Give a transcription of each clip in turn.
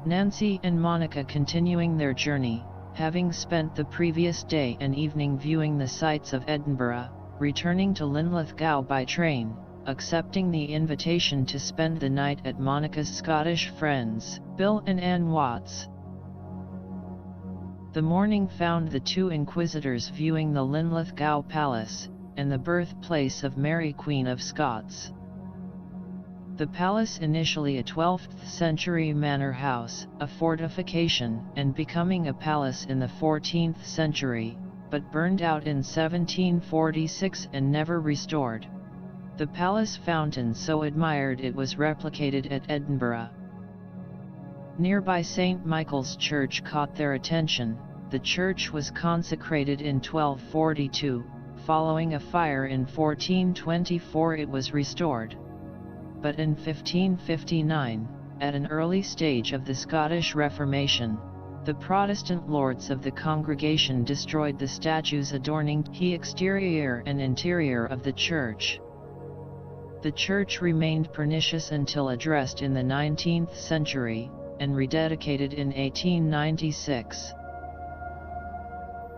Nancy and Monica continuing their journey, having spent the previous day and evening viewing the sights of Edinburgh, returning to Linlithgow by train, accepting the invitation to spend the night at Monica's Scottish friends, Bill and Anne Watts. The morning found the two inquisitors viewing the Linlithgow Palace, and the birthplace of Mary Queen of Scots. The palace, initially a 12th century manor house, a fortification, and becoming a palace in the 14th century, but burned out in 1746 and never restored. The palace fountain so admired it was replicated at Edinburgh. Nearby St. Michael's Church caught their attention. The church was consecrated in 1242, following a fire in 1424 it was restored. But in 1559, at an early stage of the Scottish Reformation, the Protestant lords of the congregation destroyed the statues adorning the exterior and interior of the church. The church remained pernicious until addressed in the 19th century, and rededicated in 1896.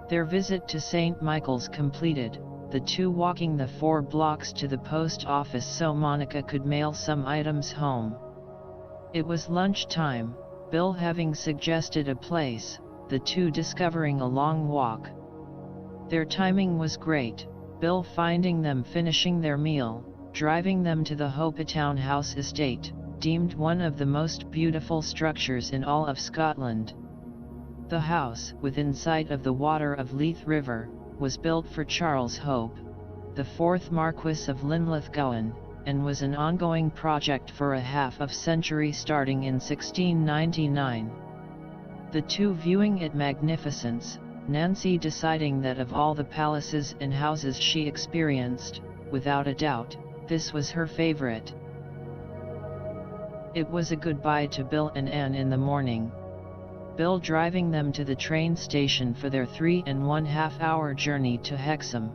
Their visit to St. Michael's completed, the two walking the 4 blocks to the post office so Monica could mail some items home. It was lunchtime, Bill having suggested a place, the two discovering a long walk. Their timing was great, Bill finding them finishing their meal, driving them to the Hopetoun House estate, deemed one of the most beautiful structures in all of Scotland. The house, within sight of the water of Leith River, was built for Charles Hope, the 4th Marquess of Linlithgow, and was an ongoing project for a half of century starting in 1699. The two viewing it magnificence, Nancy deciding that of all the palaces and houses she experienced, without a doubt, this was her favorite. It was a goodbye to Bill and Anne in the morning. Bill driving them to the train station for their 3.5 hour journey to Hexham.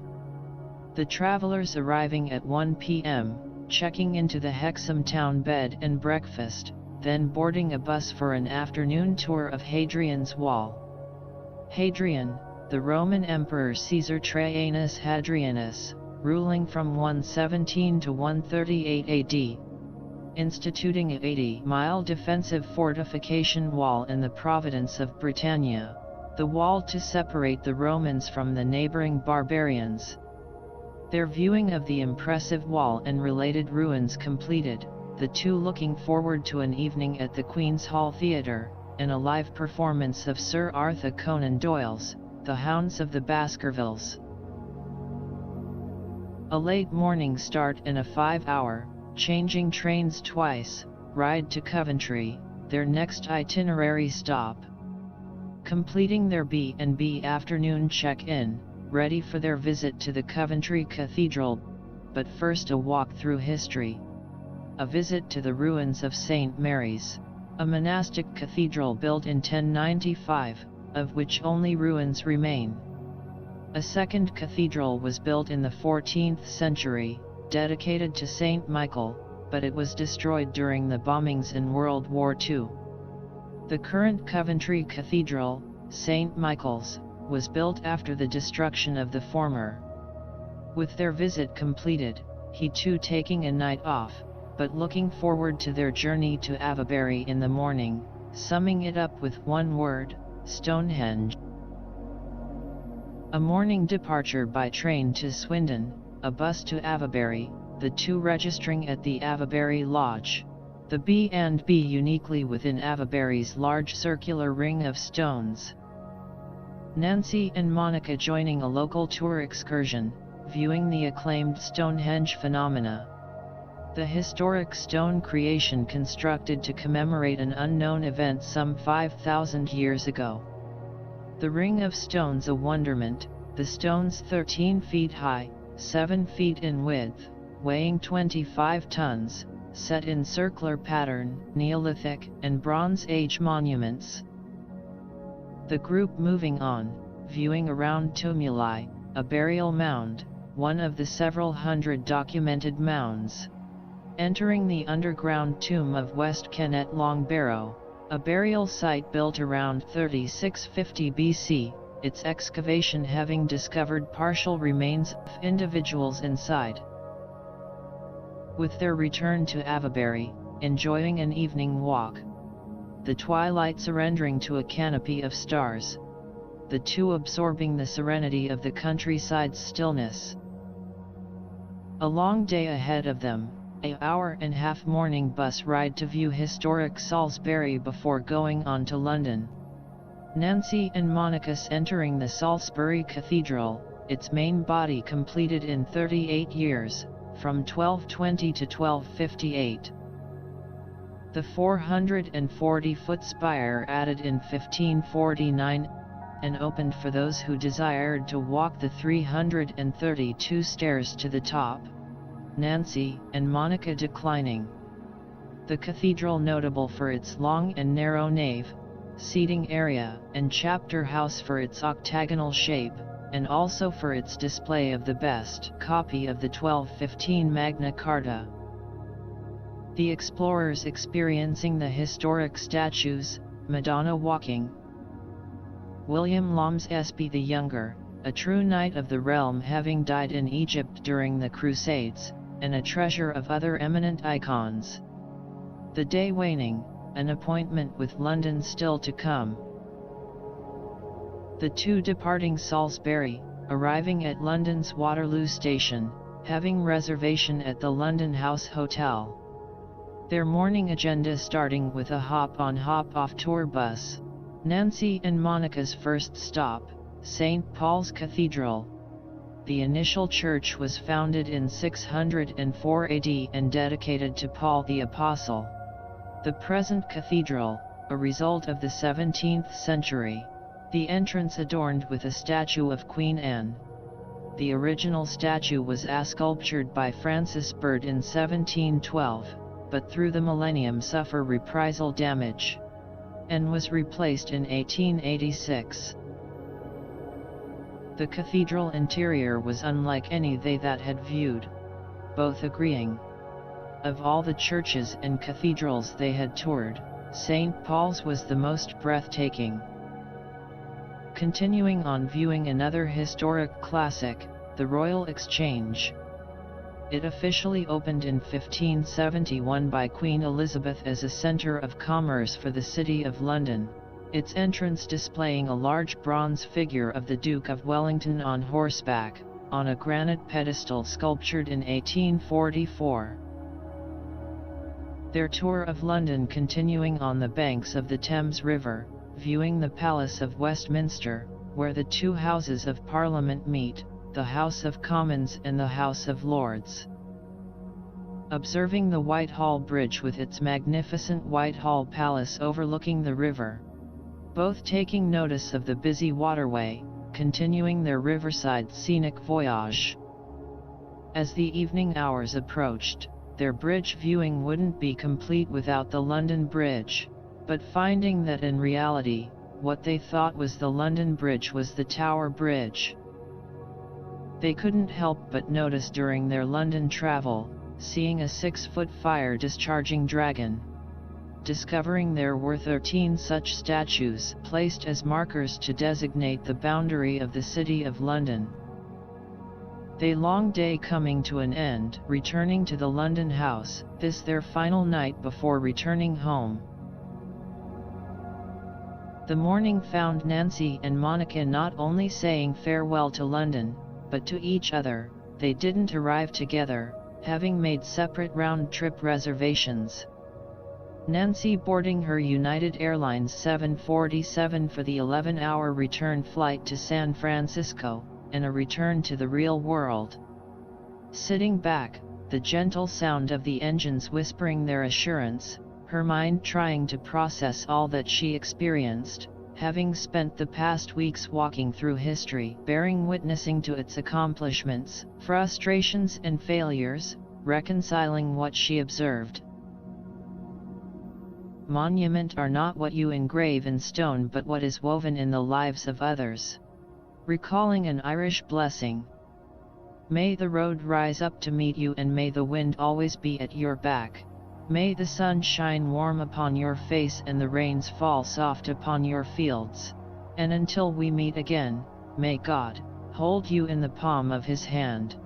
The travelers arriving at 1 p.m., checking into the Hexham town bed and breakfast, then boarding a bus for an afternoon tour of Hadrian's Wall. Hadrian, the Roman Emperor Caesar Trajanus Hadrianus, ruling from 117 to 138 AD, instituting an 80-mile defensive fortification wall in the province of Britannia, the wall to separate the Romans from the neighboring barbarians. Their viewing of the impressive wall and related ruins completed, the two looking forward to an evening at the Queen's Hall Theatre, and a live performance of Sir Arthur Conan Doyle's The Hounds of the Baskervilles. A late morning start and a 5-hour, changing trains twice, ride to Coventry, their next itinerary stop. Completing their B&B afternoon check-in, ready for their visit to the Coventry Cathedral, but first a walk through history. A visit to the ruins of St. Mary's, a monastic cathedral built in 1095, of which only ruins remain. A second cathedral was built in the 14th century, dedicated to St. Michael, but it was destroyed during the bombings in World War II. The current Coventry Cathedral, St. Michael's, was built after the destruction of the former. With their visit completed, he too taking a night off, but looking forward to their journey to Avebury in the morning, summing it up with one word: Stonehenge. A morning departure by train to Swindon, a bus to Avebury, the two registering at the Avebury Lodge, the B&B uniquely within Avebury's large circular ring of stones. Nancy and Monica joining a local tour excursion, viewing the acclaimed Stonehenge phenomena. The historic stone creation constructed to commemorate an unknown event some 5,000 years ago. The ring of stones a wonderment, the stones 13 feet high, 7 feet in width, weighing 25 tons, set in circular pattern, Neolithic and Bronze Age monuments. The group moving on, viewing around tumuli, a burial mound, one of the several hundred documented mounds. Entering the underground tomb of West Kennet Long Barrow, A burial site built around 3650 BC, its excavation having discovered partial remains of individuals inside. With their return to Avebury, enjoying an evening walk, the twilight surrendering to a canopy of stars, the two absorbing the serenity of the countryside's stillness. A long day ahead of them, an hour-and-a-half morning bus ride to view historic Salisbury before going on to London. Nancy and Monica's entering the Salisbury Cathedral, its main body completed in 38 years, from 1220 to 1258. The 440-foot spire added in 1549, and opened for those who desired to walk the 332 stairs to the top, Nancy and Monica declining. The cathedral notable for its long and narrow nave, seating area, and chapter house for its octagonal shape, and also for its display of the best copy of the 1215 Magna Carta. The explorers experiencing the historic statues, Madonna walking. William Loms Espy the Younger, a true knight of the realm having died in Egypt during the Crusades, and a treasure of other eminent icons. The day waning, an appointment with London still to come. The two departing Salisbury, arriving at London's Waterloo Station, having reservation at the London House Hotel. Their morning agenda starting with a hop-on hop-off tour bus. Nancy and Monica's first stop, St. Paul's Cathedral. The initial church was founded in 604 AD and dedicated to Paul the Apostle. The present cathedral, a result of the 17th century. The entrance adorned with a statue of Queen Anne. The original statue was sculptured by Francis Bird in 1712, but through the millennium suffered reprisal damage, and was replaced in 1886. The cathedral interior was unlike any they that had viewed, both agreeing. Of all the churches and cathedrals they had toured, St. Paul's was the most breathtaking. Continuing on viewing another historic classic, the Royal Exchange. It officially opened in 1571 by Queen Elizabeth as a centre of commerce for the City of London, its entrance displaying a large bronze figure of the Duke of Wellington on horseback, on a granite pedestal sculptured in 1844. Their tour of London continuing on the banks of the Thames River, viewing the Palace of Westminster, where the two Houses of Parliament meet, the House of Commons and the House of Lords. Observing the Whitehall Bridge with its magnificent Whitehall Palace overlooking the river. Both taking notice of the busy waterway, continuing their riverside scenic voyage. As the evening hours approached, their bridge viewing wouldn't be complete without the London Bridge, but finding that in reality, what they thought was the London Bridge was the Tower Bridge. They couldn't help but notice during their London travel, seeing a 6-foot fire-discharging dragon. Discovering there were 13 such statues placed as markers to designate the boundary of the City of London. They long day coming to an end, returning to the London house, this their final night before returning home. The morning found Nancy and Monica not only saying farewell to London, but to each other. They didn't arrive together, having made separate round-trip reservations. Nancy boarding her United Airlines 747 for the 11-hour return flight to San Francisco, and a return to the real world. Sitting back, the gentle sound of the engines whispering their assurance, her mind trying to process all that she experienced, having spent the past weeks walking through history, bearing witnessing to its accomplishments, frustrations and failures, reconciling what she observed. Monument are not what you engrave in stone but what is woven in the lives of others. Recalling an Irish blessing. May the road rise up to meet you and may the wind always be at your back. May the sun shine warm upon your face and the rains fall soft upon your fields, and until we meet again, may God hold you in the palm of His hand.